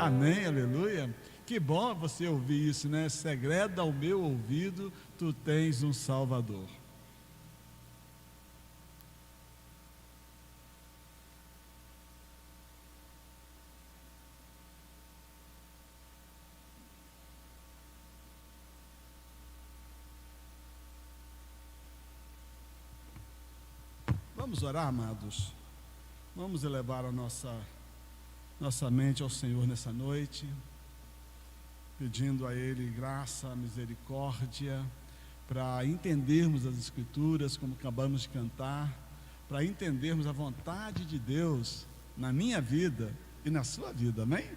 Amém, aleluia. Que bom você ouvir isso, né? Segreda ao meu ouvido, tu tens um Salvador. Vamos orar, amados. Vamos elevar a nossa mente ao Senhor nessa noite, pedindo a Ele graça, misericórdia, para entendermos as Escrituras, como acabamos de cantar, para entendermos a vontade de Deus na minha vida e na sua vida, amém?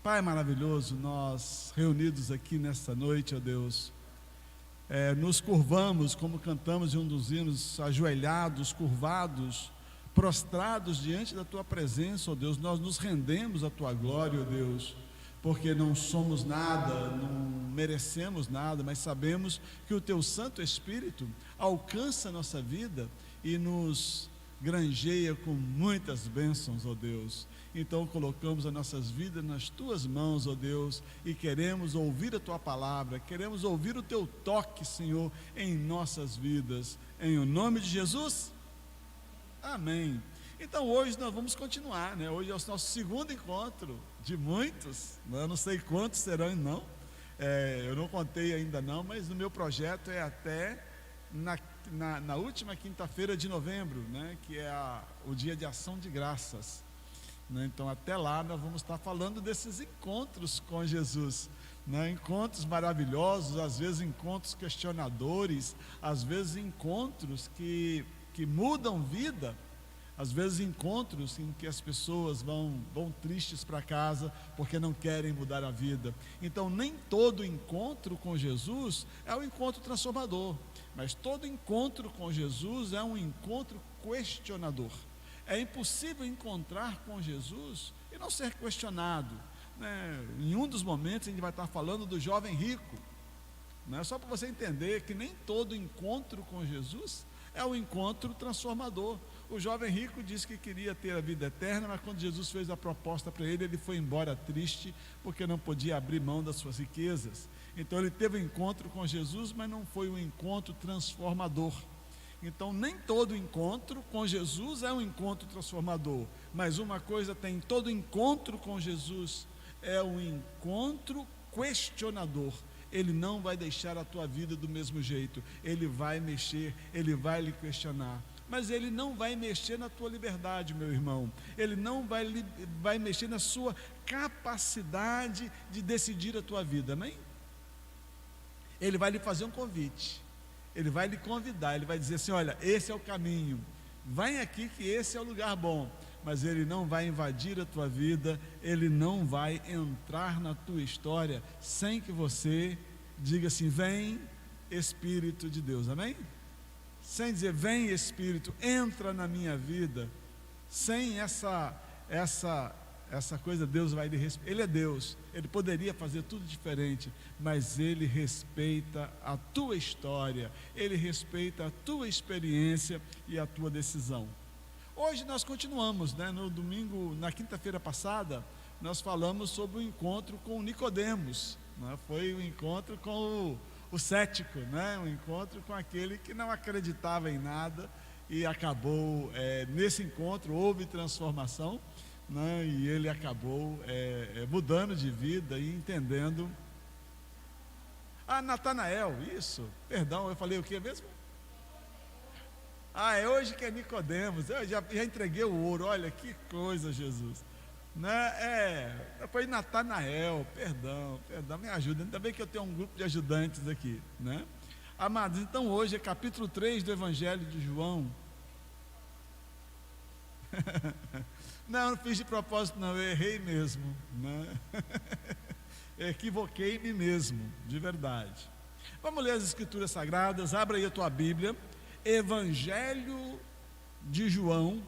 Pai maravilhoso, nós reunidos aqui nesta noite, ó Deus, nos curvamos, como cantamos em um dos hinos, ajoelhados, curvados, prostrados diante da Tua presença, ó Deus. Nós nos rendemos à Tua glória, ó Deus, porque não somos nada, não merecemos nada, mas sabemos que o Teu Santo Espírito alcança a nossa vida e nos granjeia com muitas bênçãos, ó Deus. Então colocamos as nossas vidas nas Tuas mãos, ó Deus, e queremos ouvir a Tua palavra, queremos ouvir o Teu toque, Senhor, em nossas vidas, em o nome de Jesus, amém. Então hoje nós vamos continuar, né? Hoje é o nosso segundo encontro de muitos, eu não sei quantos serão não, eu não contei ainda não, mas no meu projeto é até na última quinta-feira de novembro, né? Que é o dia de ação de graças, né? Então até lá nós vamos estar falando desses encontros com Jesus, né? Encontros maravilhosos, às vezes encontros questionadores, às vezes encontros que mudam vida, às vezes encontros em que as pessoas vão tristes para casa porque não querem mudar a vida. Então nem todo encontro com Jesus é um encontro transformador, mas todo encontro com Jesus é um encontro questionador. É impossível encontrar com Jesus e não ser questionado, né? Em um dos momentos a gente vai estar falando do jovem rico, né? Só para você entender que nem todo encontro com Jesus é um encontro transformador. O jovem rico disse que queria ter a vida eterna, mas quando Jesus fez a proposta para ele, ele foi embora triste, porque não podia abrir mão das suas riquezas. Então ele teve um encontro com Jesus, mas não foi um encontro transformador. Então nem todo encontro com Jesus é um encontro transformador, mas uma coisa tem: todo encontro com Jesus é um encontro questionador. Ele não vai deixar a tua vida do mesmo jeito, ele vai mexer, ele vai lhe questionar, mas ele não vai mexer na tua liberdade, meu irmão. Ele não vai mexer na sua capacidade de decidir a tua vida, amém? Ele vai lhe fazer um convite, ele vai lhe convidar, ele vai dizer assim: olha, esse é o caminho, vem aqui que esse é o lugar bom. Mas ele não vai invadir a tua vida, ele não vai entrar na tua história sem que você diga assim: vem Espírito de Deus, amém? Sem dizer: vem Espírito, entra na minha vida. Sem essa coisa, Deus vai lhe respeitar. Ele é Deus, ele poderia fazer tudo diferente, mas ele respeita a tua história, ele respeita a tua experiência e a tua decisão. Hoje nós continuamos, né? No domingo, na quinta-feira passada, nós falamos sobre o encontro com Nicodemos, né? Foi o encontro com o cético, né? Um encontro com aquele que não acreditava em nada, e acabou, nesse encontro houve transformação, né? E ele acabou mudando de vida e entendendo. Natanael, isso, perdão, eu falei o que mesmo? É hoje que é Nicodemos. Eu já entreguei o ouro. Olha que coisa, Jesus, né? Foi Natanael. Perdão, me ajuda. Ainda bem que eu tenho um grupo de ajudantes aqui, né? Amados, então hoje é capítulo 3 do Evangelho de João. Não fiz de propósito não, eu errei mesmo, né? Equivoquei-me mesmo, de verdade. Vamos ler as Escrituras Sagradas. Abra aí a tua Bíblia, Evangelho de João,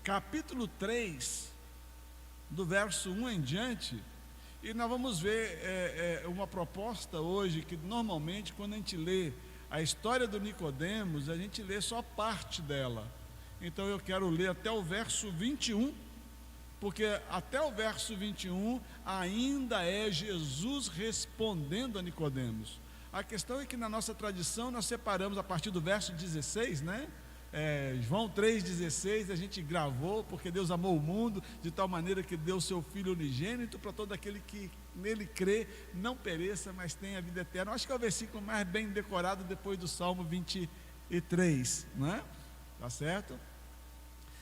capítulo 3, do verso 1 em diante, e nós vamos ver uma proposta hoje, que normalmente quando a gente lê a história do Nicodemos, a gente lê só parte dela. Então eu quero ler até o verso 21, porque até o verso 21 ainda é Jesus respondendo a Nicodemos. A questão é que na nossa tradição nós separamos a partir do verso 16, né? João 3,16 a gente gravou, porque Deus amou o mundo de tal maneira que deu o seu Filho unigênito para todo aquele que nele crê, não pereça, mas tenha vida eterna. Acho que é o versículo mais bem decorado depois do Salmo 23, né? Tá certo?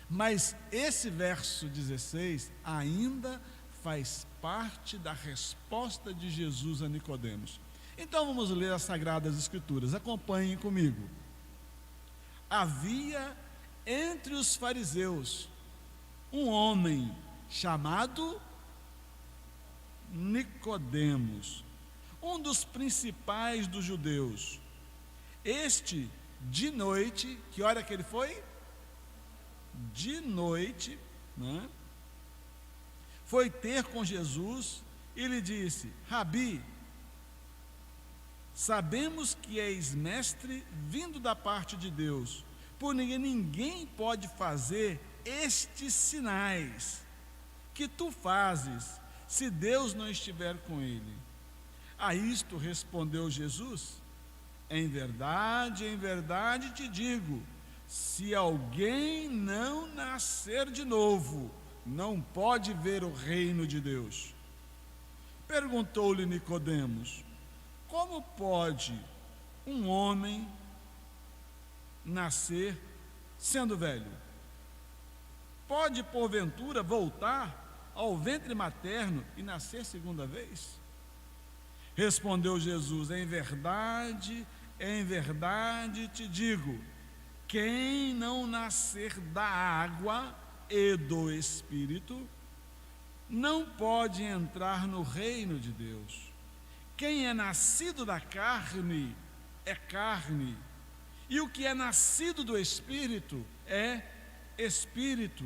Mas esse verso 16 ainda faz parte da resposta de Jesus a Nicodemos. Então vamos ler as Sagradas Escrituras, acompanhem comigo. Havia entre os fariseus um homem chamado Nicodemos, um dos principais dos judeus. Este, de noite, que hora que ele foi? De noite, né? Foi ter com Jesus e lhe disse: Rabi, sabemos que és mestre vindo da parte de Deus, porque ninguém pode fazer estes sinais que tu fazes, se Deus não estiver com ele. A isto respondeu Jesus: em verdade te digo, se alguém não nascer de novo, não pode ver o reino de Deus. Perguntou-lhe Nicodemos: como pode um homem nascer sendo velho? Pode porventura voltar ao ventre materno e nascer segunda vez? Respondeu Jesus: em verdade te digo, quem não nascer da água e do Espírito não pode entrar no reino de Deus. Quem é nascido da carne é carne, e o que é nascido do Espírito é Espírito.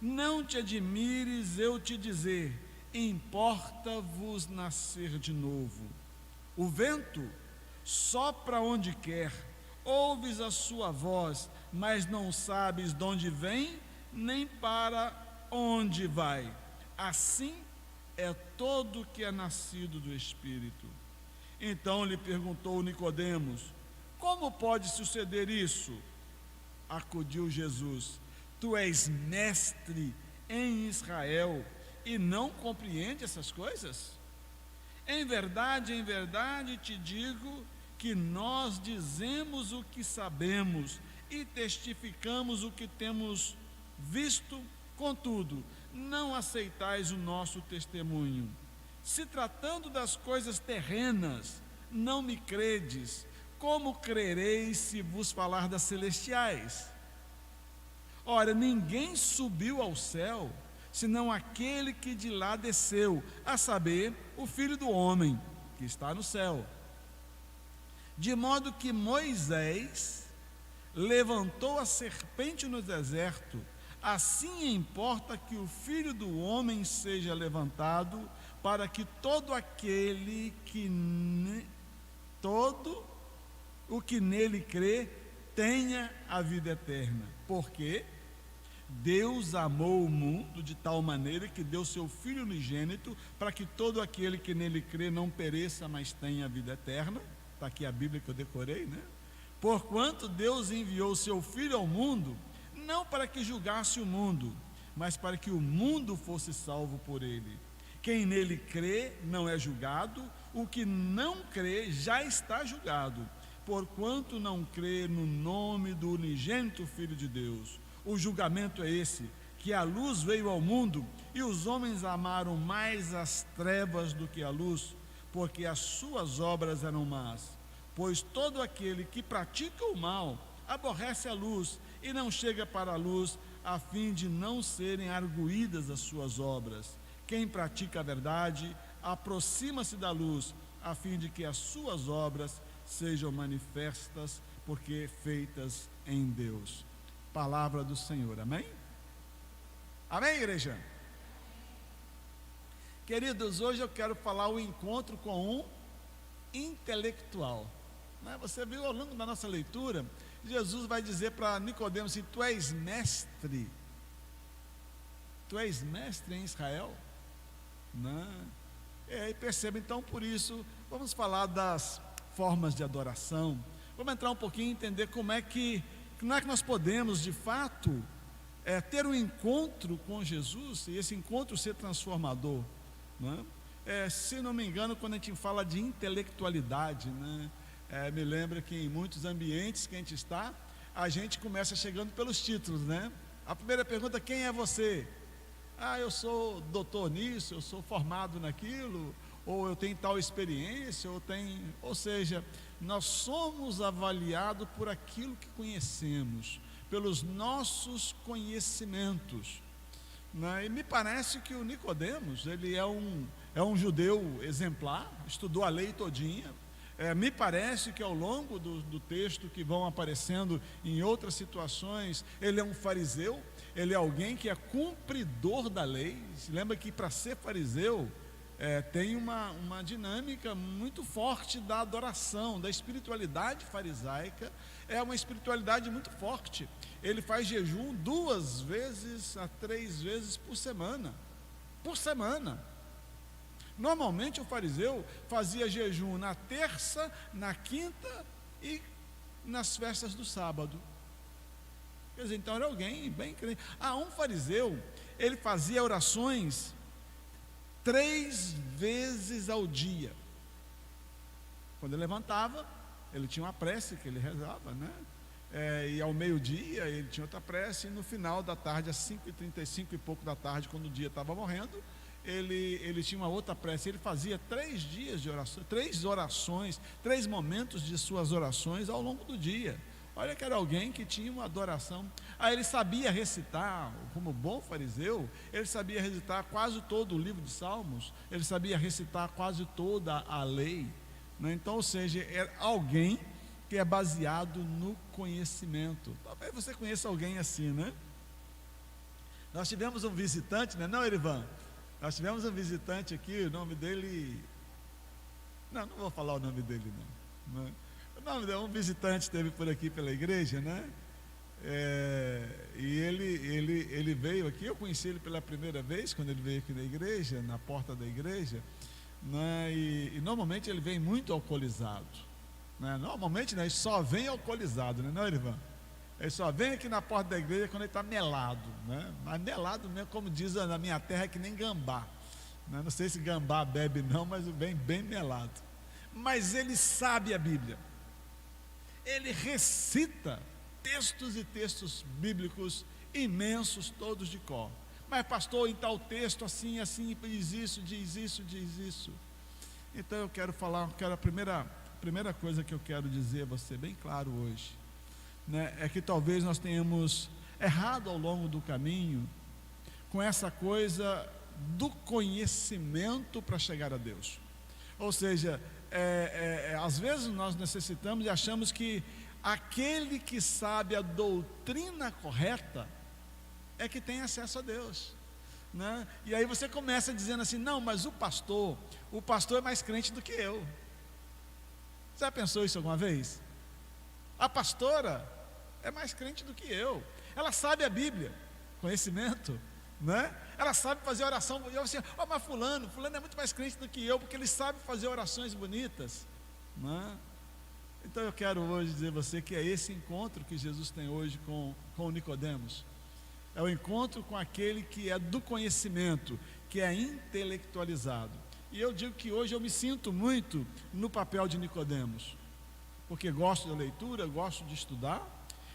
Não te admires eu te dizer, importa-vos nascer de novo. O vento sopra onde quer, ouves a sua voz, mas não sabes de onde vem, nem para onde vai. Assim é todo que é nascido do Espírito. Então lhe perguntou Nicodemos: como pode suceder isso? Acudiu Jesus: tu és mestre em Israel e não compreende essas coisas? Em verdade te digo que nós dizemos o que sabemos e testificamos o que temos visto, contudo, não aceitais o nosso testemunho. Se tratando das coisas terrenas, não me credes, como crereis se vos falar das celestiais? Ora, ninguém subiu ao céu, senão aquele que de lá desceu, a saber, o Filho do Homem, que está no céu. De modo que Moisés levantou a serpente no deserto, assim importa que o Filho do Homem seja levantado, para que todo o que nele crê tenha a vida eterna. Porque Deus amou o mundo de tal maneira que deu seu Filho unigênito, para que todo aquele que nele crê não pereça, mas tenha a vida eterna. Está aqui a Bíblia que eu decorei, né? Porquanto Deus enviou seu Filho ao mundo, não para que julgasse o mundo, mas para que o mundo fosse salvo por ele. Quem nele crê não é julgado, o que não crê já está julgado, porquanto não crê no nome do unigênito Filho de Deus. O julgamento é esse, que a luz veio ao mundo, e os homens amaram mais as trevas do que a luz, porque as suas obras eram más. Pois todo aquele que pratica o mal aborrece a luz e não chega para a luz, a fim de não serem arguídas as suas obras. Quem pratica a verdade aproxima-se da luz, a fim de que as suas obras sejam manifestas, porque feitas em Deus. Palavra do Senhor, amém? Amém, igreja? Queridos, hoje eu quero falar o encontro com um intelectual. Você viu ao longo da nossa leitura, Jesus vai dizer para Nicodemos assim: tu és mestre tu és mestre em Israel, né? E perceba então, por isso, vamos falar das formas de adoração. Vamos entrar um pouquinho e entender como é que nós podemos, de fato, ter um encontro com Jesus e esse encontro ser transformador, né? Se não me engano, quando a gente fala de intelectualidade, né? Me lembra que em muitos ambientes que a gente está, a gente começa chegando pelos títulos, né? A primeira pergunta: quem é você? Eu sou doutor nisso, eu sou formado naquilo, ou eu tenho tal experiência, ou seja, nós somos avaliados por aquilo que conhecemos, pelos nossos conhecimentos, né? E me parece que o Nicodemos, ele é um judeu exemplar, estudou a lei todinha. Me parece que ao longo do texto que vão aparecendo em outras situações, ele é um fariseu, ele é alguém que é cumpridor da lei. Se lembra que para ser fariseu, tem uma dinâmica muito forte da adoração, da espiritualidade farisaica, é uma espiritualidade muito forte. Ele faz jejum 2 vezes a 3 vezes por semana. Normalmente o fariseu fazia jejum na terça, na quinta e nas festas do sábado. Quer dizer, então era alguém bem crente. Um fariseu, ele fazia orações 3 vezes ao dia. Quando ele levantava, ele tinha uma prece que ele rezava, né? E ao meio-dia ele tinha outra prece, e no final da tarde, às 5h35 e pouco da tarde, quando o dia estava morrendo, ele tinha uma outra prece. Ele fazia 3 dias de oração, 3 orações, 3 momentos de suas orações ao longo do dia. Olha que era alguém que tinha uma adoração. Ele sabia recitar, como bom fariseu, ele sabia recitar quase todo o livro de Salmos, ele sabia recitar quase toda a lei, né? Então, ou seja, é alguém que é baseado no conhecimento. Talvez você conheça alguém assim, né? Nós tivemos um visitante, né? Não, Erivan? Nós tivemos um visitante aqui, o nome dele... Não vou falar o nome dele, não. Um visitante esteve por aqui pela igreja, né? E ele veio aqui. Eu conheci ele pela primeira vez quando ele veio aqui na igreja, na porta da igreja, né? E normalmente ele vem muito alcoolizado, né? Normalmente, né, ele só vem alcoolizado, né, não, Erivan? Ele só vem aqui na porta da igreja quando ele está melado, né? Mas melado mesmo, como diz na minha terra, é que nem gambá, né? Não sei se gambá bebe não, mas vem bem melado. Mas ele sabe a Bíblia. Ele recita textos e textos bíblicos imensos, todos de cor. Mas pastor, em tal texto assim, diz isso. Então eu quero a primeira coisa que eu quero dizer a você bem claro hoje, né, é que talvez nós tenhamos errado ao longo do caminho com essa coisa do conhecimento para chegar a Deus. Ou seja, às vezes nós necessitamos e achamos que aquele que sabe a doutrina correta é que tem acesso a Deus, né? E aí você começa dizendo assim: não, mas o pastor é mais crente do que eu. Você já pensou isso alguma vez? A pastora é mais crente do que eu, ela sabe a Bíblia, conhecimento, né? Ela sabe fazer oração. E eu assim: mas fulano é muito mais crente do que eu, porque ele sabe fazer orações bonitas, né? Então eu quero hoje dizer a você que é esse encontro que Jesus tem hoje com o Nicodemos. É o encontro com aquele que é do conhecimento, que é intelectualizado. E eu digo que hoje eu me sinto muito no papel de Nicodemos, porque gosto da leitura, gosto de estudar,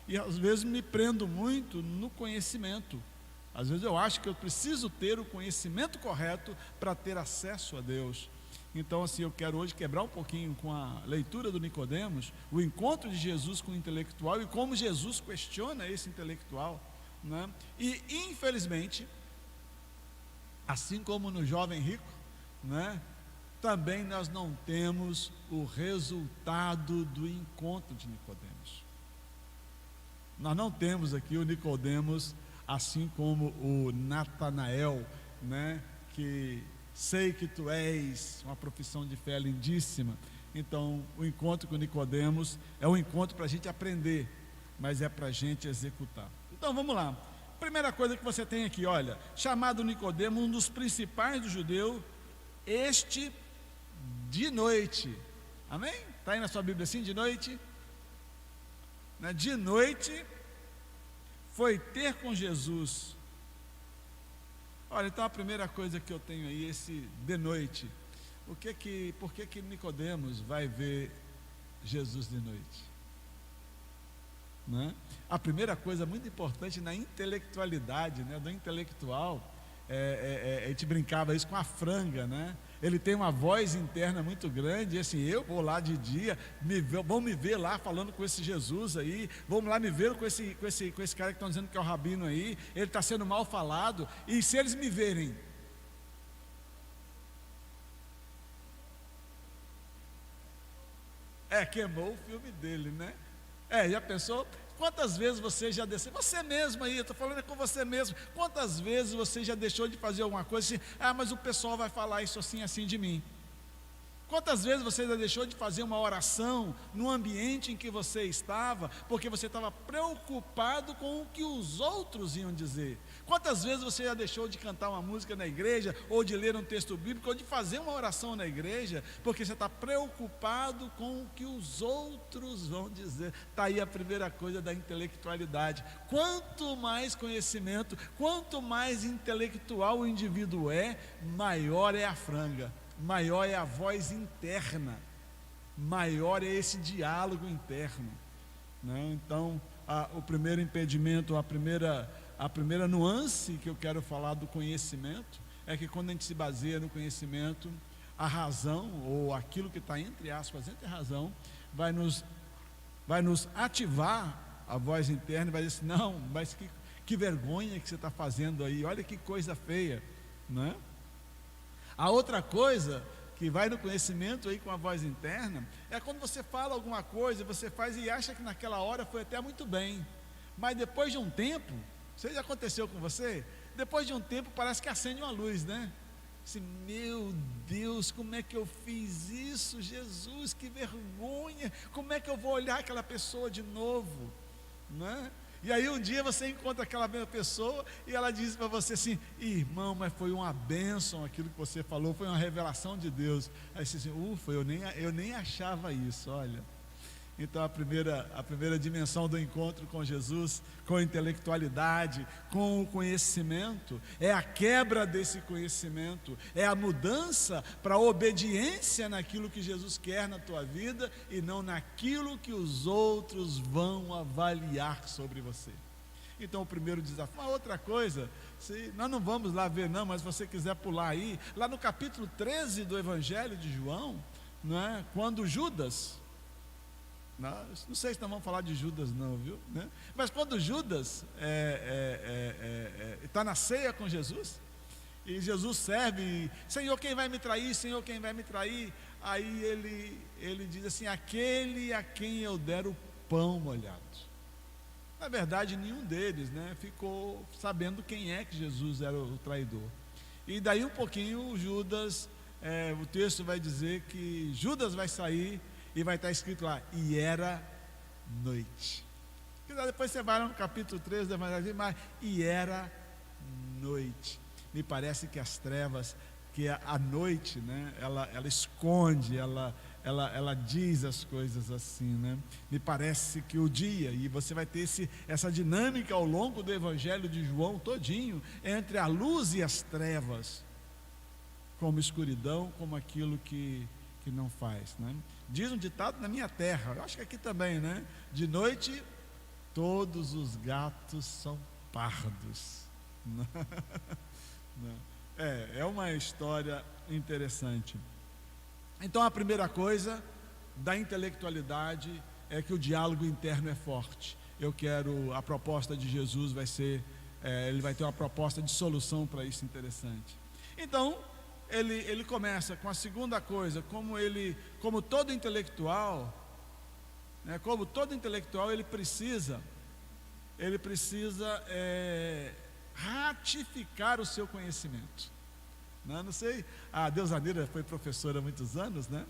e às vezes me prendo muito no conhecimento. Às vezes eu acho que eu preciso ter o conhecimento correto para ter acesso a Deus. Então assim, eu quero hoje quebrar um pouquinho com a leitura do Nicodemos, o encontro de Jesus com o intelectual e como Jesus questiona esse intelectual, né? E infelizmente, assim como no jovem rico, né, também nós não temos o resultado do encontro de Nicodemos. Nós não temos aqui o Nicodemos assim como o Natanael, né, que sei que tu és, uma profissão de fé lindíssima. Então o encontro com Nicodemos é um encontro para a gente aprender, mas é para a gente executar. Então vamos lá, Primeira coisa que você tem aqui, olha, chamado Nicodemo, um dos principais do judeu, este de noite. Amém? Está aí na sua Bíblia assim, de noite? Né? De noite foi ter com Jesus. Olha, então a primeira coisa que eu tenho aí, esse de noite. Por que Nicodemos vai ver Jesus de noite? Né? A primeira coisa muito importante na intelectualidade, né, do intelectual, a gente brincava isso com a franga, né? Ele tem uma voz interna muito grande, e assim, eu vou lá de dia, vão me ver lá falando com esse Jesus aí, vamos lá me ver com esse cara que estão dizendo que é o rabino aí, ele está sendo mal falado, e se eles me verem, queimou o filme dele, né? Já pensou? Quantas vezes você já desceu? Você mesmo aí, eu estou falando com você mesmo. Quantas vezes você já deixou de fazer alguma coisa assim? Mas o pessoal vai falar isso assim, assim de mim. Quantas vezes você já deixou de fazer uma oração no ambiente em que você estava, porque você estava preocupado com o que os outros iam dizer? Quantas vezes você já deixou de cantar uma música na igreja, ou de ler um texto bíblico, ou de fazer uma oração na igreja, porque você está preocupado com o que os outros vão dizer? Está aí a primeira coisa da intelectualidade. Quanto mais conhecimento, quanto mais intelectual o indivíduo é, maior é a franga. Maior é a voz interna, maior é esse diálogo interno, né? Então, o primeiro impedimento, a primeira nuance que eu quero falar do conhecimento, é que quando a gente se baseia no conhecimento, a razão, ou aquilo que está entre aspas, entre a razão, vai nos ativar a voz interna e vai dizer assim, não, mas que vergonha que você está fazendo aí, olha que coisa feia, né? A outra coisa que vai no conhecimento aí com a voz interna, é quando você fala alguma coisa, você faz e acha que naquela hora foi até muito bem, mas depois de um tempo, isso já aconteceu com você? Depois de um tempo parece que acende uma luz, né? Assim, meu Deus, como é que eu fiz isso? Jesus, que vergonha, como é que eu vou olhar aquela pessoa de novo? Né? E aí um dia você encontra aquela mesma pessoa e ela diz para você assim, irmão, mas foi uma bênção aquilo que você falou, foi uma revelação de Deus. Aí você diz assim, ufa, eu nem achava isso, olha. Então a primeira dimensão do encontro com Jesus, com a intelectualidade, com o conhecimento, é a quebra desse conhecimento, é a mudança para a obediência naquilo que Jesus quer na tua vida e não naquilo que os outros vão avaliar sobre você. Então o primeiro desafio. Uma outra coisa, nós não vamos lá ver não, mas se você quiser pular aí, lá no capítulo 13 do Evangelho de João, não é? Quando Judas... Não sei se nós vamos falar de Judas não, viu? Né? Mas quando Judas está na ceia com Jesus, e Jesus serve, Senhor, quem vai me trair? Senhor, quem vai me trair? Aí ele diz assim, aquele a quem eu der o pão molhado. Na verdade, nenhum deles, né, ficou sabendo quem é que Jesus era o traidor. E daí um pouquinho Judas, o texto vai dizer que Judas vai sair, e vai estar escrito lá, e era noite. Depois você vai lá no capítulo 13 da Evangelho, mas e era noite. Me parece que as trevas, que a noite, né, ela esconde, ela diz as coisas assim, né? Me parece que o dia, e você vai ter essa dinâmica ao longo do Evangelho de João todinho, entre a luz e as trevas, como escuridão, como aquilo que não faz, né? Diz um ditado na minha terra, eu acho que aqui também, né? De noite todos os gatos são pardos. É uma história interessante. Então a primeira coisa da intelectualidade é que o diálogo interno é forte. A proposta de Jesus vai ser, ele vai ter uma proposta de solução para isso interessante. Então ele começa com a segunda coisa, como todo intelectual, né, ele precisa ratificar o seu conhecimento. Não sei, a Deusanira foi professora há muitos anos, né?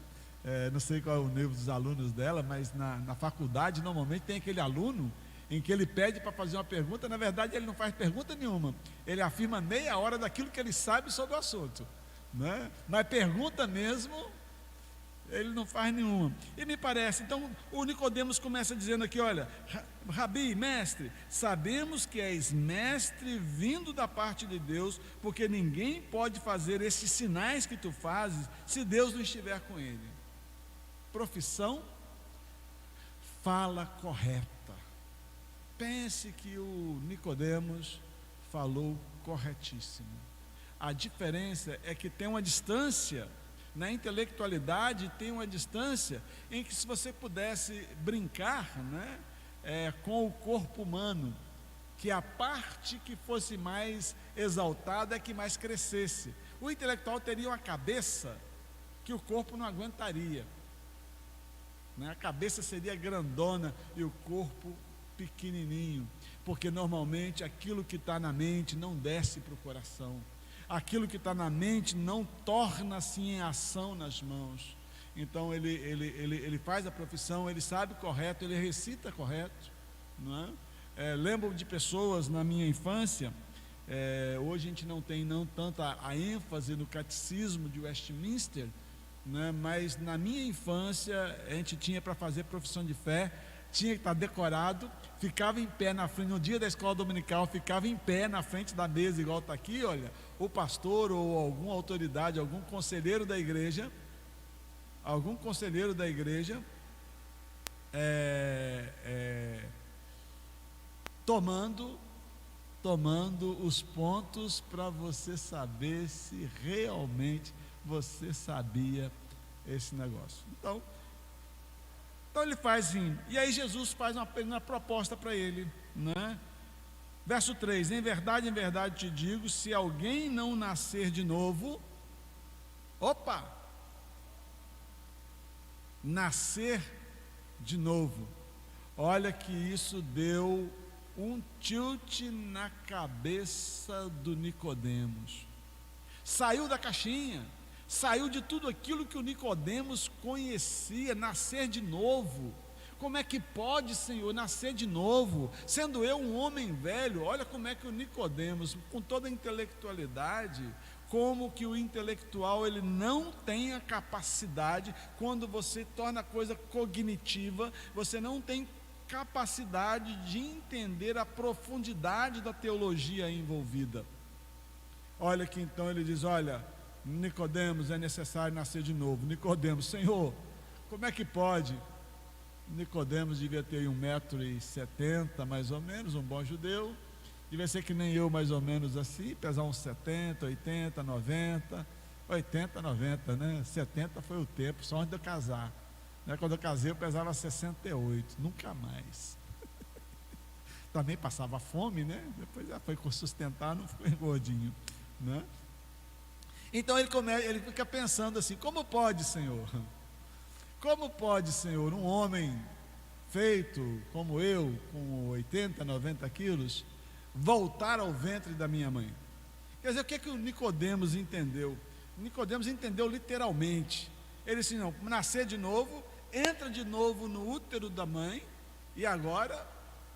Não sei qual é o nível dos alunos dela, mas na faculdade normalmente tem aquele aluno em que ele pede para fazer uma pergunta, na verdade ele não faz pergunta nenhuma, ele afirma meia hora daquilo que ele sabe sobre o assunto, né? Mas pergunta mesmo, ele não faz nenhuma. E me parece, então o Nicodemos começa dizendo aqui, olha, Rabi, mestre, sabemos que és mestre vindo da parte de Deus, porque ninguém pode fazer esses sinais que tu fazes, se Deus não estiver com ele. Profissão, fala correta. Pense que o Nicodemos falou corretíssimo. A diferença é que tem uma distância, na intelectualidade tem uma distância em que, se você pudesse brincar, né, com o corpo humano, que a parte que fosse mais exaltada é que mais crescesse. O intelectual teria uma cabeça que o corpo não aguentaria, né? A cabeça seria grandona e o corpo pequenininho, porque normalmente aquilo que está na mente não desce para o coração. Aquilo que está na mente não torna-se em ação nas mãos. Então ele faz a profissão, ele sabe correto, ele recita correto, não é? Lembro de pessoas na minha infância, hoje a gente não tem tanta a ênfase no catecismo de Westminster, né? Mas na minha infância a gente tinha para fazer profissão de fé, tinha que estar decorado, ficava em pé na frente, no dia da escola dominical, ficava em pé na frente da mesa, igual está aqui, olha, o pastor ou alguma autoridade, algum conselheiro da igreja, tomando os pontos para você saber se realmente você sabia esse negócio. Então ele faz assim, e aí Jesus faz uma proposta para ele, né? Verso 3: em verdade te digo, se alguém não nascer de novo, nascer de novo, olha que isso deu um tilt na cabeça do Nicodemos, saiu da caixinha, saiu de tudo aquilo que o Nicodemos conhecia. Nascer de novo, como é que pode, Senhor, nascer de novo, sendo eu um homem velho? Olha como é que o Nicodemos, com toda a intelectualidade, como que o intelectual ele não tem a capacidade, quando você torna a coisa cognitiva, você não tem capacidade de entender a profundidade da teologia envolvida. Olha que então ele diz, olha, Nicodemos, é necessário nascer de novo. Nicodemos, Senhor, como é que pode? Nicodemos devia ter 1,70 m mais ou menos, um bom judeu, devia ser que nem eu mais ou menos assim, pesar uns 70, 80, 90, 80, 90, né? 70 foi o tempo, só antes de eu casar, né? Quando eu casei eu pesava 68, nunca mais. Também passava fome, né? Depois já foi sustentar, não ficou gordinho, né? Então ele fica pensando assim, como pode, Senhor? Como pode, Senhor, um homem feito como eu, com 80, 90 quilos, voltar ao ventre da minha mãe? Quer dizer, o que é que o Nicodemos entendeu? Nicodemos entendeu literalmente. Ele disse, não, nascer de novo, entra de novo no útero da mãe e agora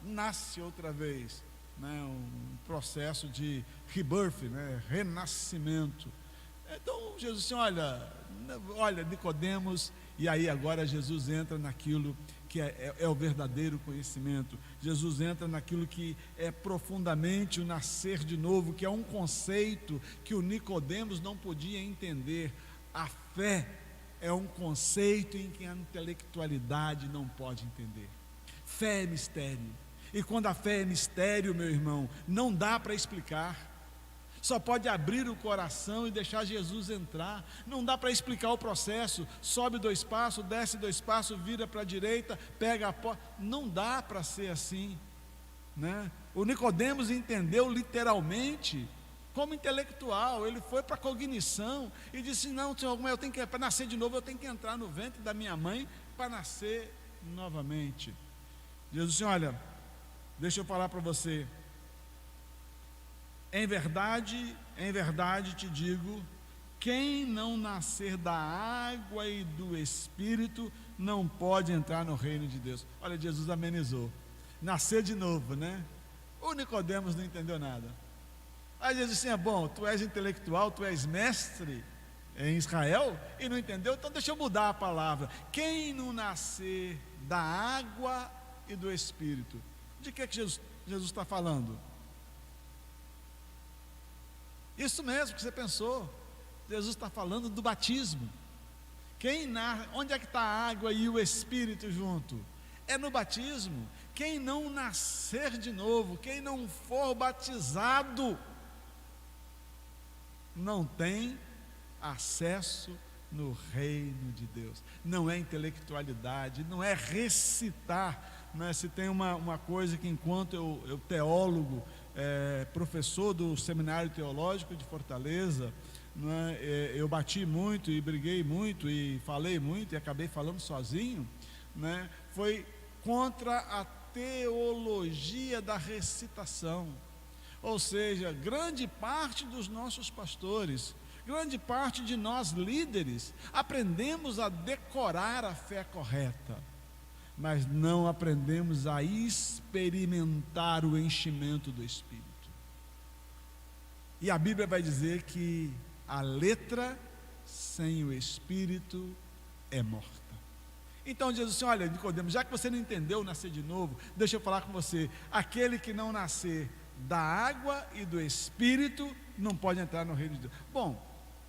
nasce outra vez, né? Um processo de rebirth, né? Renascimento. Então Jesus disse, olha Nicodemos, e aí agora Jesus entra naquilo que é o verdadeiro conhecimento. Jesus entra naquilo que é profundamente o nascer de novo, que é um conceito que o Nicodemos não podia entender. A fé é um conceito em que a intelectualidade não pode entender. Fé é mistério, e quando a fé é mistério, meu irmão, não dá para explicar. Só pode abrir o coração e deixar Jesus entrar. Não dá para explicar o processo. Sobe 2 passos, desce 2 passos, vira para a direita, pega a porta. Não dá para ser assim, né? O Nicodemos entendeu literalmente, como intelectual. Ele foi para a cognição e disse, não, Senhor, para nascer de novo eu tenho que entrar no ventre da minha mãe para nascer novamente. Jesus disse, olha, deixa eu falar para você, em verdade te digo, quem não nascer da água e do Espírito não pode entrar no reino de Deus. Olha, Jesus amenizou. nascer de novo, né? O Nicodemos não entendeu nada. Aí Jesus disse assim: bom, tu és intelectual, tu és mestre em Israel e não entendeu, então deixa eu mudar a palavra. Quem não nascer da água e do Espírito, de que Jesus está falando? Isso mesmo que você pensou, Jesus está falando do batismo. Onde é que está a água e o Espírito junto? É no batismo. Quem não nascer de novo, quem não for batizado, não tem acesso no reino de Deus. Não é intelectualidade, não é recitar, né? Se tem uma coisa que, enquanto eu teólogo, professor do Seminário Teológico de Fortaleza, né, eu bati muito e briguei muito e falei muito e acabei falando sozinho, né, foi contra a teologia da recitação. Ou seja, grande parte dos nossos pastores, grande parte de nós líderes, aprendemos a decorar a fé correta, mas não aprendemos a experimentar o enchimento do Espírito. E a Bíblia vai dizer que a letra sem o Espírito é morta. Então Jesus disse: olha, Nicodemos, já que você não entendeu nascer de novo, deixa eu falar com você. Aquele que não nascer da água e do Espírito não pode entrar no reino de Deus. Bom,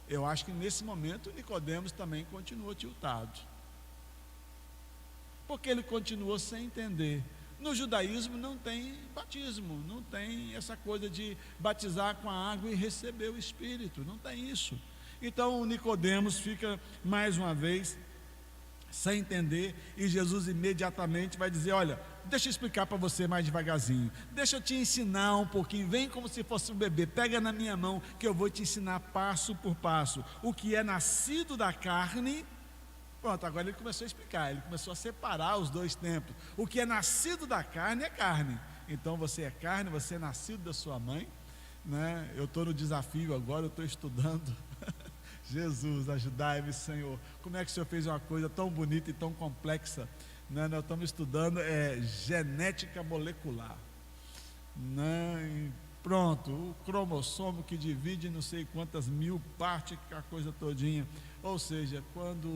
eu acho que nesse momento Nicodemos também continuou tiltado, porque ele continuou sem entender. No judaísmo não tem batismo, não tem essa coisa de batizar com a água e receber o Espírito, não tem isso. Então o Nicodemos fica mais uma vez sem entender, e Jesus imediatamente vai dizer: olha, deixa eu explicar para você mais devagarzinho, deixa eu te ensinar um pouquinho, vem como se fosse um bebê, pega na minha mão que eu vou te ensinar passo por passo. O que é nascido da carne. Pronto, agora ele começou a explicar, ele começou a separar os dois tempos. O que é nascido da carne é carne. Então você é carne, você é nascido da sua mãe, né? Eu estou no desafio agora, eu estou estudando. Jesus, ajudai-me, Senhor. Como é que o Senhor fez uma coisa tão bonita e tão complexa, né? Nós estamos estudando genética molecular, né? Pronto, o cromossomo que divide não sei quantas mil partes, a coisa todinha. Ou seja, quando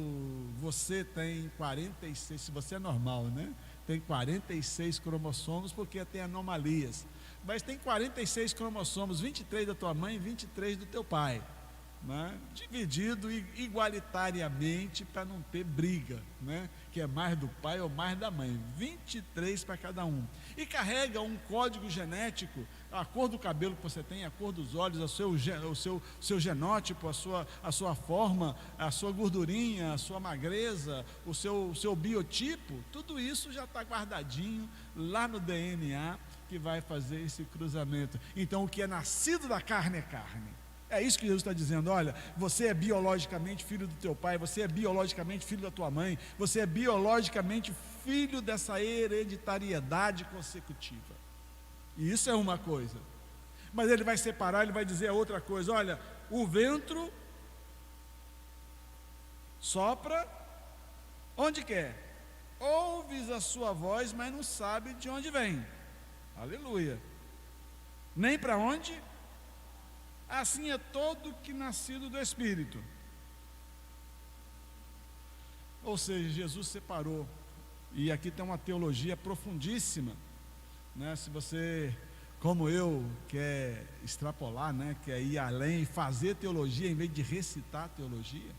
você tem 46, se você é normal, né? Tem 46 cromossomos, porque tem anomalias. Mas tem 46 cromossomos, 23 da tua mãe e 23 do teu pai, né? Dividido igualitariamente para não ter briga, né? Que é mais do pai ou mais da mãe, 23 para cada um, e carrega um código genético, a cor do cabelo que você tem, a cor dos olhos, o seu genótipo, a sua forma, a sua gordurinha, a sua magreza, o seu biotipo, tudo isso já está guardadinho lá no DNA, que vai fazer esse cruzamento. Então o que é nascido da carne é carne. É isso que Jesus está dizendo: olha, você é biologicamente filho do teu pai, você é biologicamente filho da tua mãe, você é biologicamente filho dessa hereditariedade consecutiva. E isso é uma coisa. Mas ele vai separar, ele vai dizer a outra coisa: olha, o vento sopra onde quer, ouves a sua voz, mas não sabe de onde vem. Aleluia. Nem para onde. Assim é todo que nascido do Espírito. Ou seja, Jesus separou. E aqui tem uma teologia profundíssima, né? Se você, como eu, quer extrapolar, né? Quer ir além e fazer teologia em vez de recitar teologia,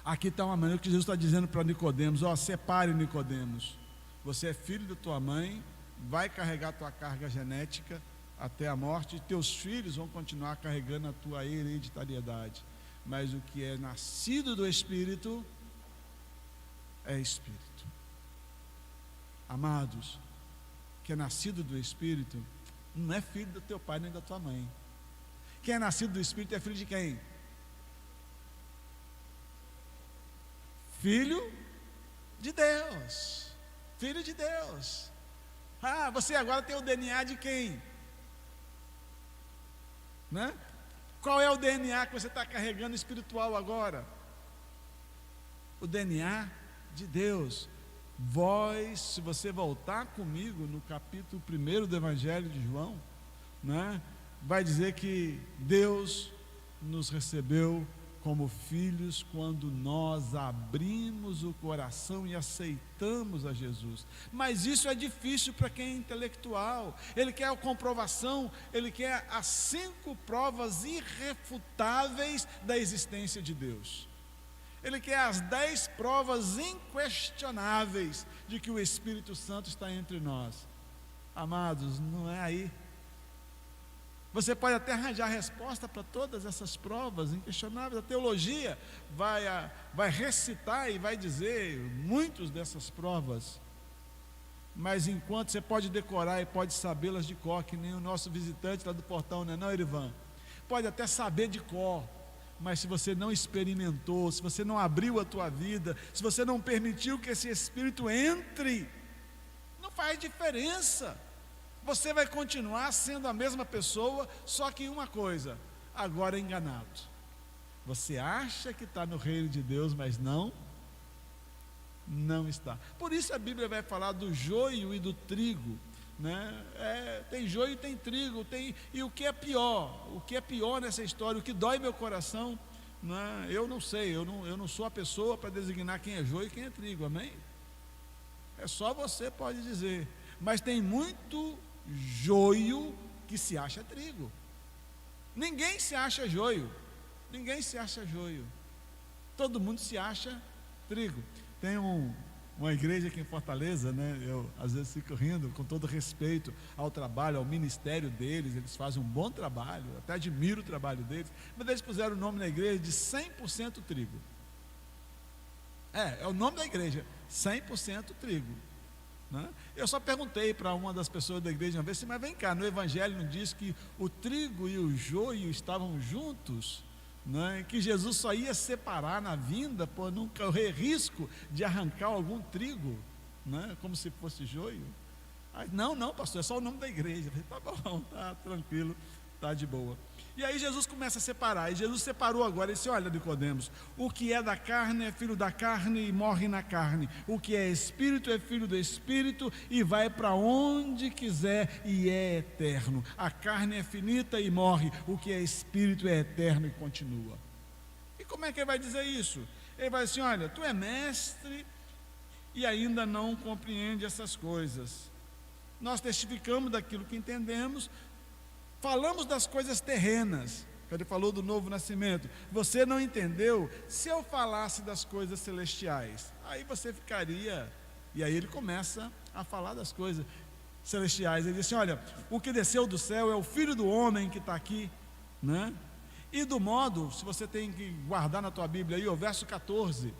aqui está uma maneira que Jesus está dizendo para Nicodemos: ó, separe, Nicodemos, você é filho da tua mãe, vai carregar tua carga genética até a morte, e teus filhos vão continuar carregando a tua hereditariedade, mas o que é nascido do Espírito é Espírito. Amados, o que é nascido do Espírito não é filho do teu pai nem da tua mãe. Quem é nascido do Espírito é filho de quem? Filho de Deus. Filho de Deus. Ah, você agora tem o DNA de quem? Né? Qual é o DNA que você está carregando espiritual agora? O DNA de Deus. Vós, se você voltar comigo no capítulo 1 do Evangelho de João, né, vai dizer que Deus nos recebeu como filhos quando nós abrimos o coração e aceitamos a Jesus. Mas isso é difícil para quem é intelectual. Ele quer a comprovação, ele quer as 5 provas irrefutáveis da existência de Deus. Ele quer as 10 provas inquestionáveis de que o Espírito Santo está entre nós. Amados, não é aí. Você pode até arranjar resposta para todas essas provas inquestionáveis. A teologia vai recitar e vai dizer muitas dessas provas. Mas enquanto você pode decorar e pode sabê-las de cor, que nem o nosso visitante lá do portão, não é não, Erivan? Pode até saber de cor, mas se você não experimentou, se você não abriu a tua vida, se você não permitiu que esse Espírito entre, não faz diferença. Você vai continuar sendo a mesma pessoa, só que em uma coisa, agora enganado. Você acha que está no reino de Deus, mas não está. Por isso a Bíblia vai falar do joio e do trigo, né? Tem joio e tem trigo, e o que é pior nessa história, o que dói meu coração, né? Eu não sei, eu não sou a pessoa para designar quem é joio e quem é trigo, amém? É só você pode dizer, mas tem muito joio que se acha trigo. Ninguém se acha joio, todo mundo se acha trigo. Tem uma igreja aqui em Fortaleza, né? Eu às vezes fico rindo, com todo respeito ao trabalho, ao ministério deles, eles fazem um bom trabalho, até admiro o trabalho deles, mas eles puseram o nome na igreja de 100% trigo. É o nome da igreja, 100% trigo, né? Eu só perguntei para uma das pessoas da igreja uma vez, mas vem cá, no Evangelho não diz que o trigo e o joio estavam juntos, né? Que Jesus só ia separar na vinda, por não correr risco de arrancar algum trigo, né? Como se fosse joio. Aí, não, pastor, é só o nome da igreja. Eu falei, tá bom, tá tranquilo, tá de boa. E aí Jesus começa a separar, e Jesus separou agora, ele disse, olha, Nicodemos, o que é da carne é filho da carne e morre na carne, o que é espírito é filho do espírito e vai para onde quiser e é eterno. A carne é finita e morre, o que é espírito é eterno e continua. E como é que ele vai dizer isso? Ele vai dizer assim, olha, tu é mestre e ainda não compreende essas coisas. Nós testificamos daquilo que entendemos, falamos das coisas terrenas. Ele falou do novo nascimento. Você não entendeu? Se eu falasse das coisas celestiais, aí você ficaria. E aí ele começa a falar das coisas celestiais. Ele disse, olha, o que desceu do céu é o Filho do Homem que está aqui, né? E do modo, se você tem que guardar na tua Bíblia aí, o verso 14.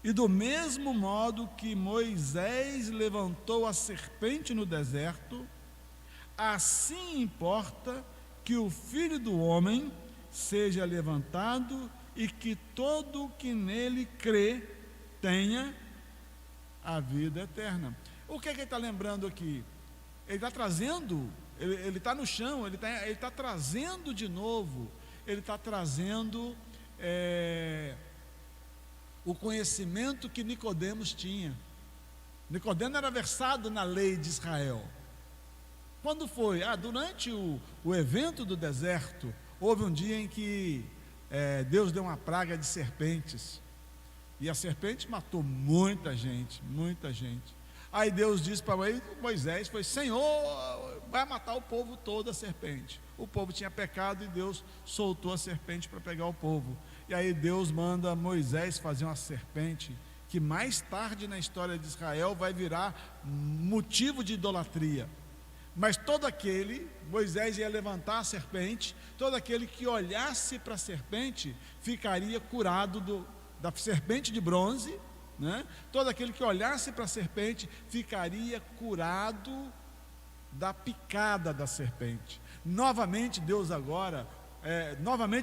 E do mesmo modo que Moisés levantou a serpente no deserto, assim importa que o Filho do Homem seja levantado e que todo o que nele crê tenha a vida eterna. O que é que ele está lembrando aqui? Ele está trazendo, ele está no chão, ele está trazendo de novo, ele está trazendo o conhecimento que Nicodemos tinha. Nicodemos era versado na lei de Israel. Quando foi? Durante o evento do deserto, houve um dia em que Deus deu uma praga de serpentes, e a serpente matou muita gente. Aí Deus disse para Moisés, Senhor, vai matar o povo todo a serpente. O povo tinha pecado e Deus soltou a serpente para pegar o povo. E aí Deus manda Moisés fazer uma serpente, que mais tarde na história de Israel vai virar motivo de idolatria. Mas Moisés ia levantar a serpente, todo aquele que olhasse para a serpente ficaria curado da serpente de bronze, né? Todo aquele que olhasse para a serpente ficaria curado da picada da serpente. Novamente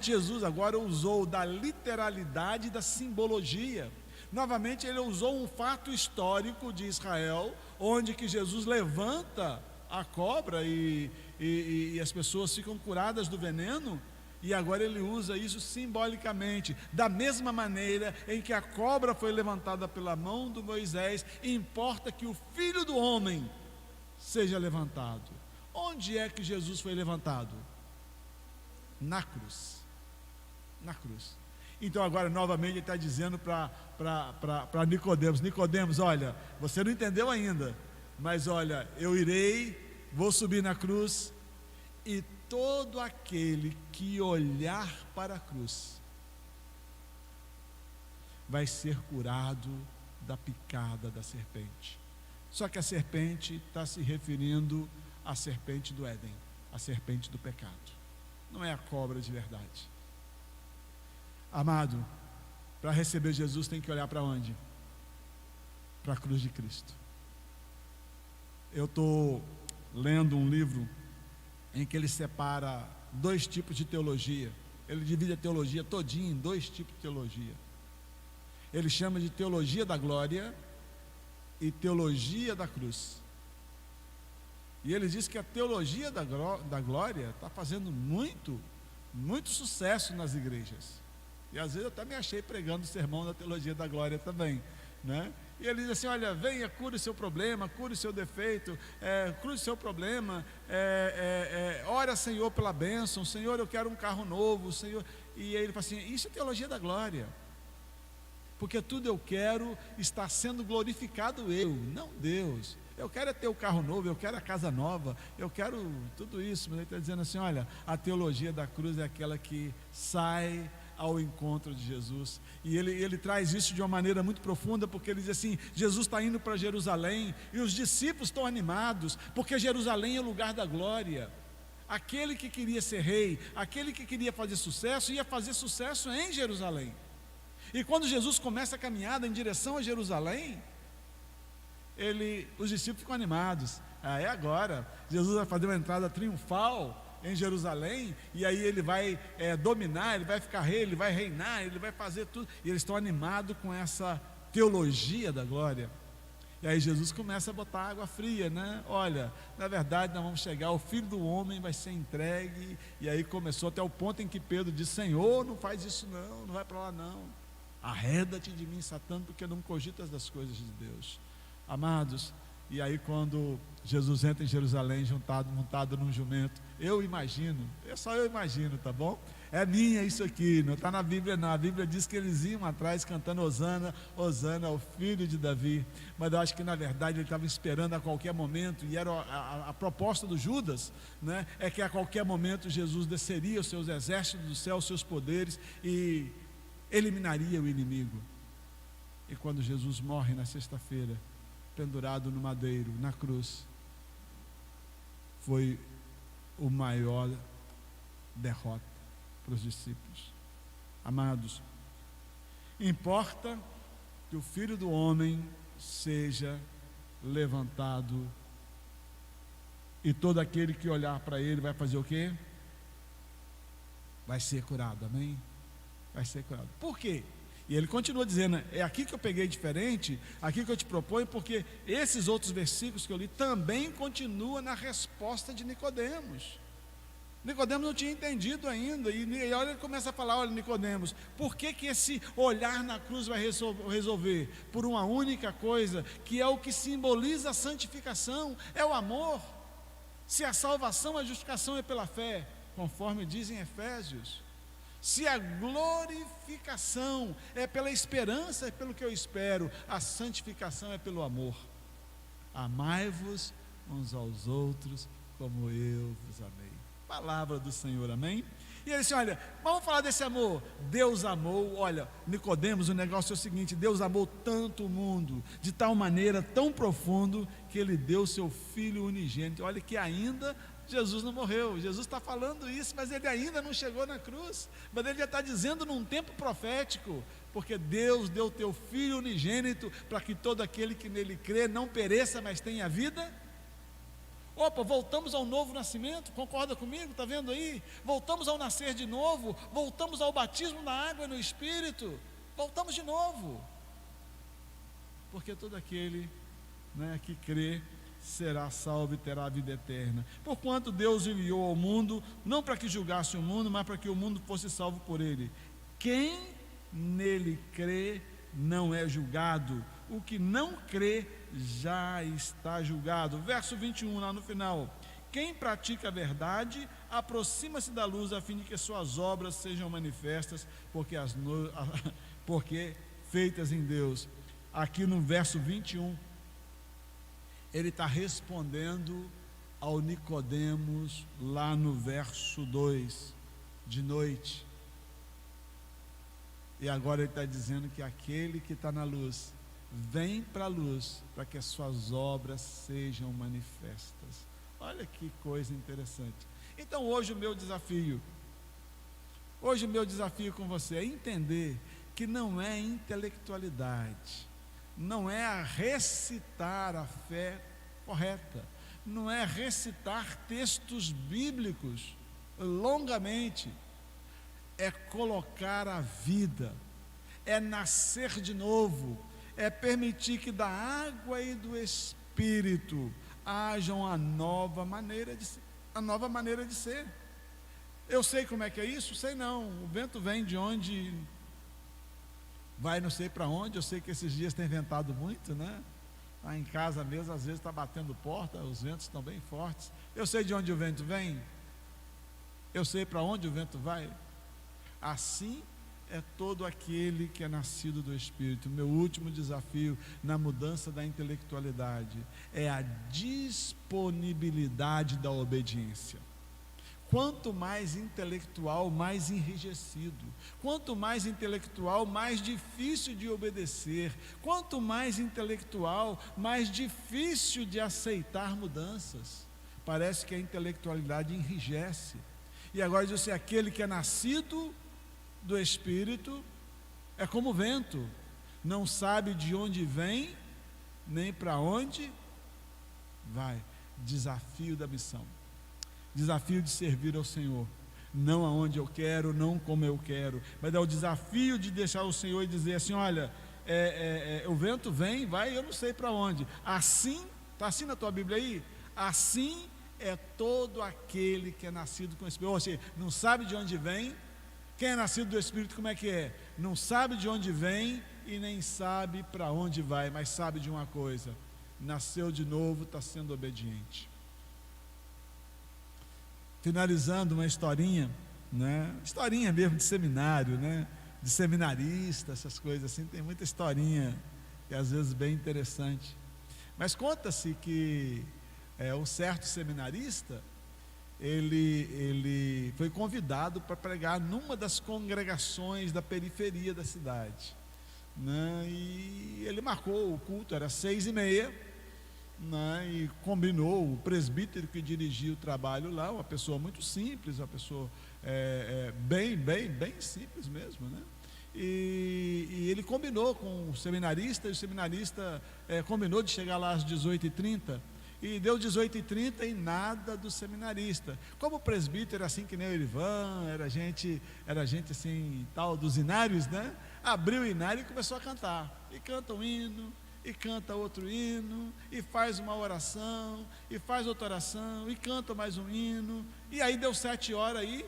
Jesus agora usou da literalidade e da simbologia. Novamente ele usou um fato histórico de Israel, onde que Jesus levanta a cobra e as pessoas ficam curadas do veneno. E agora ele usa isso simbolicamente, da mesma maneira em que a cobra foi levantada pela mão de Moisés, importa que o Filho do Homem seja levantado. Onde é que Jesus foi levantado? Na cruz. Na cruz. Então agora novamente ele está dizendo para Nicodemos: Nicodemos, olha, você não entendeu ainda, mas olha, vou subir na cruz, e todo aquele que olhar para a cruz vai ser curado da picada da serpente. Só que a serpente está se referindo à serpente do Éden, a serpente do pecado, não é a cobra de verdade. Amado, para receber Jesus tem que olhar para onde? Para a cruz de Cristo. Eu estou lendo um livro em que ele separa dois tipos de teologia. Ele divide a teologia todinha em dois tipos de teologia. Ele chama de teologia da glória e teologia da cruz. E ele diz que a teologia da glória está fazendo muito sucesso nas igrejas. E às vezes eu até me achei pregando o sermão da teologia da glória também, né? E ele diz assim: olha, venha, cure o seu problema, cure o seu defeito, cure o seu problema, ora, Senhor, pela bênção, Senhor, eu quero um carro novo, Senhor. E aí ele fala assim: isso é teologia da glória, porque tudo eu quero está sendo glorificado eu, não Deus. Eu quero ter o carro novo, eu quero a casa nova, eu quero tudo isso. Mas ele está dizendo assim: olha, a teologia da cruz é aquela que sai ao encontro de Jesus. E ele traz isso de uma maneira muito profunda, porque ele diz assim: Jesus está indo para Jerusalém, e os discípulos estão animados, porque Jerusalém é o lugar da glória. Aquele que queria ser rei, aquele que queria fazer sucesso, ia fazer sucesso em Jerusalém. E quando Jesus começa a caminhada em direção a Jerusalém, os discípulos ficam animados. É agora, Jesus vai fazer uma entrada triunfal em Jerusalém, e aí ele vai dominar, ele vai ficar rei, ele vai reinar, ele vai fazer tudo, e eles estão animados com essa teologia da glória. E aí Jesus começa a botar água fria, né? Olha, na verdade nós vamos chegar, o Filho do Homem vai ser entregue. E aí começou até o ponto em que Pedro disse: Senhor, não faz isso não vai para lá não, arreda-te de mim, Satã, porque não cogitas das coisas de Deus. Amados, e aí quando Jesus entra em Jerusalém montado num jumento, eu imagino, só eu imagino, tá bom? É minha isso aqui, não está na Bíblia não. A Bíblia diz que eles iam atrás cantando Hosana, Hosana ao filho de Davi. Mas eu acho que na verdade ele estava esperando a qualquer momento, e era a proposta do Judas, né? É que a qualquer momento Jesus desceria os seus exércitos do céu, os seus poderes, e eliminaria o inimigo. E quando Jesus morre na sexta-feira, pendurado no madeiro, na cruz, foi o maior derrota para os discípulos. Amados, importa que o Filho do Homem seja levantado, e todo aquele que olhar para ele vai fazer o quê? Vai ser curado, amém? Vai ser curado. Por quê? E ele continua dizendo: é aqui que eu peguei diferente, aqui que eu te proponho, porque esses outros versículos que eu li também continuam na resposta de Nicodemos. Nicodemos não tinha entendido ainda, e olha, ele começa a falar: olha, Nicodemos, por que esse olhar na cruz vai resolver? Por uma única coisa, que é o que simboliza a santificação, é o amor. Se a salvação, a justificação é pela fé, conforme dizem Efésios. Se a glorificação é pela esperança, é pelo que eu espero, a santificação é pelo amor. Amai-vos uns aos outros como eu vos amei. Palavra do Senhor, amém? E ele disse: olha, vamos falar desse amor. Deus amou, olha, Nicodemos, o negócio é o seguinte: Deus amou tanto o mundo, de tal maneira, tão profundo, que ele deu seu Filho unigênito. Olha que ainda Jesus não morreu. Jesus está falando isso, mas ele ainda não chegou na cruz. Mas ele já está dizendo num tempo profético: porque Deus deu teu Filho unigênito, para que todo aquele que nele crê não pereça, mas tenha vida. Opa, voltamos ao novo nascimento, concorda comigo? Está vendo aí? Voltamos ao nascer de novo, voltamos ao batismo na água e no Espírito, voltamos de novo. Porque todo aquele, né, que crê será salvo e terá a vida eterna. Porquanto Deus enviou ao mundo, não para que julgasse o mundo, mas para que o mundo fosse salvo por ele. Quem nele crê não é julgado, o que não crê já está julgado. Verso 21, lá no final: quem pratica a verdade aproxima-se da luz, a fim de que suas obras sejam manifestas, porque feitas em Deus. Aqui no verso 21, ele está respondendo ao Nicodemos, lá no verso 2, de noite. E agora ele está dizendo que aquele que está na luz, vem para a luz, para que as suas obras sejam manifestas. Olha que coisa interessante. Então hoje o meu desafio com você é entender que não é intelectualidade, não é a recitar a fé correta, não é recitar textos bíblicos longamente, é colocar a vida, é nascer de novo, é permitir que da água e do Espírito hajam a nova maneira de ser. Eu sei como é que é isso? Sei não. O vento vem de onde vai, não sei para onde. Eu sei que esses dias tem ventado muito, né? Lá em casa mesmo, às vezes está batendo porta, os ventos estão bem fortes. Eu sei de onde o vento vem, eu sei para onde o vento vai. Assim é todo aquele que é nascido do Espírito. Meu último desafio na mudança da intelectualidade é a disponibilidade da obediência. Quanto mais intelectual, mais enrijecido. Quanto mais intelectual, mais difícil de obedecer. Quanto mais intelectual, mais difícil de aceitar mudanças. Parece que a intelectualidade enrijece. E agora diz assim: aquele que é nascido do Espírito é como o vento, não sabe de onde vem, nem para onde vai. Desafio da missão, desafio de servir ao Senhor, não aonde eu quero, não como eu quero, mas é o desafio de deixar o Senhor e dizer assim: olha, o vento vem, vai, eu não sei para onde. Assim, está assim na tua Bíblia aí? Assim é todo aquele que é nascido com o Espírito. Ou seja, não sabe de onde vem. Quem é nascido do Espírito, como é que é? Não sabe de onde vem e nem sabe para onde vai, mas sabe de uma coisa: nasceu de novo, está sendo obediente. Finalizando uma historinha, né? Historinha mesmo de seminário, né? De seminarista, essas coisas assim. Tem muita historinha que às vezes bem interessante. Mas conta-se que um certo seminarista, ele foi convidado para pregar numa das congregações da periferia da cidade, né? E ele marcou o culto, era 6h30, né? E combinou, o presbítero que dirigia o trabalho lá, uma pessoa muito simples, uma pessoa bem simples mesmo, né? E ele combinou com o seminarista, e o seminarista combinou de chegar lá às 18h30, e deu 18h30 e nada do seminarista. Como o presbítero era assim que nem o Erivan, era gente assim, tal, dos inários, né? Abriu o inário e começou a cantar. E canta um hino, e canta outro hino, e faz uma oração, e faz outra oração, e canta mais um hino. E aí deu 7h aí,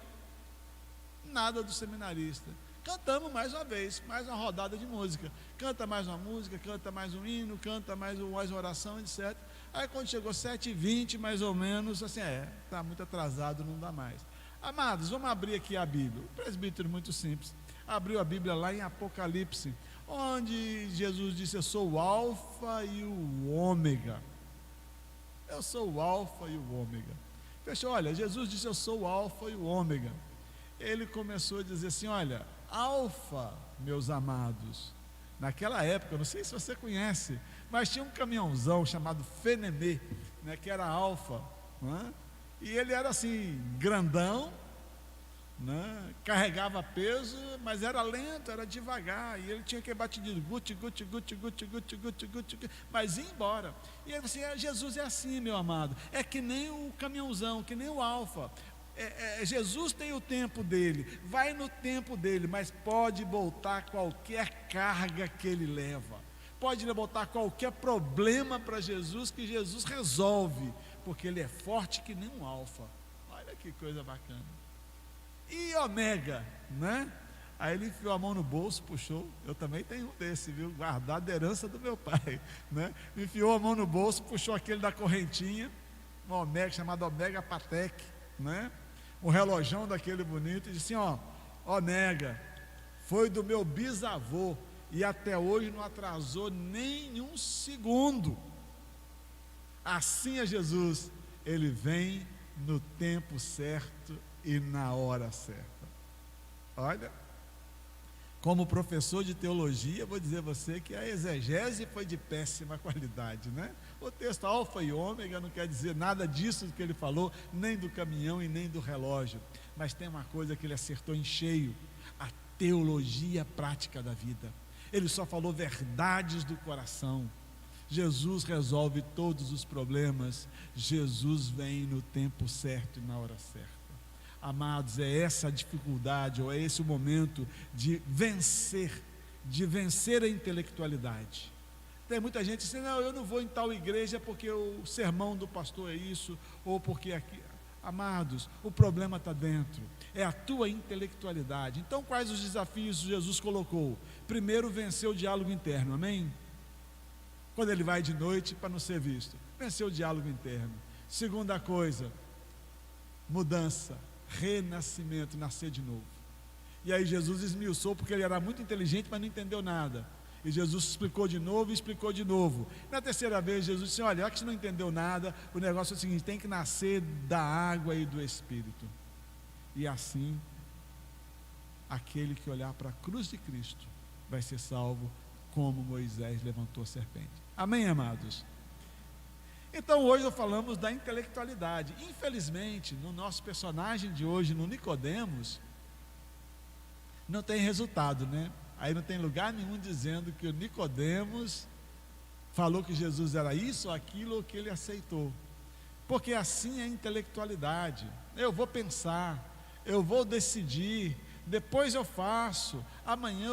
nada do seminarista. Cantamos mais uma vez, mais uma rodada de música. Canta mais uma música, canta mais um hino, canta mais uma oração, etc. Aí quando chegou 7h20, mais ou menos, assim, está muito atrasado, não dá mais. Amados, vamos abrir aqui a Bíblia. O presbítero muito simples abriu a Bíblia lá em Apocalipse, onde Jesus disse: eu sou o alfa e o ômega. Eu sou o alfa e o ômega. Fechou, olha, Jesus disse: eu sou o alfa e o ômega. Ele começou a dizer assim: olha, alfa, meus amados. Naquela época, não sei se você conhece, mas tinha um caminhãozão chamado Fenemê, né, que era alfa, né? E ele era assim, grandão, né, carregava peso, mas era lento, era devagar, e ele tinha que bater de guti, mas ia embora. E ele disse: Jesus é assim, meu amado, é que nem o caminhãozão, que nem o alfa. Jesus tem o tempo dele, vai no tempo dele, mas pode voltar qualquer carga que ele leva, Pode botar qualquer problema para Jesus, que Jesus resolve, porque ele é forte que nem um alfa. Olha que coisa bacana. E ômega, né? Aí ele enfiou a mão no bolso, puxou. Eu também tenho um desse, viu? Guardado da herança do meu pai, né? Enfiou a mão no bolso, puxou aquele da correntinha, um ômega chamado Omega Patek, né? Um relojão daquele bonito, e disse assim: ó, ômega, foi do meu bisavô e até hoje não atrasou nem um segundo. Assim é Jesus, ele vem no tempo certo e na hora certa. Olha, como professor de teologia, vou dizer a você que a exegese foi de péssima qualidade, né? O texto alfa e ômega não quer dizer nada disso que ele falou, nem do caminhão e nem do relógio, mas tem uma coisa que ele acertou em cheio: a teologia prática da vida. Ele só falou verdades do coração. Jesus resolve todos os problemas, Jesus vem no tempo certo e na hora certa. Amados, é essa a dificuldade, ou é esse o momento de vencer a intelectualidade. Tem muita gente que diz: não, eu não vou em tal igreja porque o sermão do pastor é isso, ou porque aqui. Amados, o problema está dentro, é a tua intelectualidade. Então, quais os desafios Jesus colocou? Primeiro, vencer o diálogo interno, amém? Quando ele vai de noite para não ser visto, vencer o diálogo interno. Segunda coisa, mudança, renascimento, nascer de novo. E aí Jesus esmiuçou, porque ele era muito inteligente, mas não entendeu nada. E Jesus explicou de novo e explicou de novo. Na terceira vez, Jesus disse: olha, já que você não entendeu nada, o negócio é o seguinte: tem que nascer da água e do Espírito. E assim, aquele que olhar para a cruz de Cristo vai ser salvo, como Moisés levantou a serpente. Amém, amados? Então hoje nós falamos da intelectualidade. Infelizmente, no nosso personagem de hoje, no Nicodemos, não tem resultado, né? Aí não tem lugar nenhum dizendo que o Nicodemos falou que Jesus era isso ou aquilo, ou que ele aceitou. Porque assim é a intelectualidade. Eu vou pensar, eu vou decidir, depois eu faço, amanhã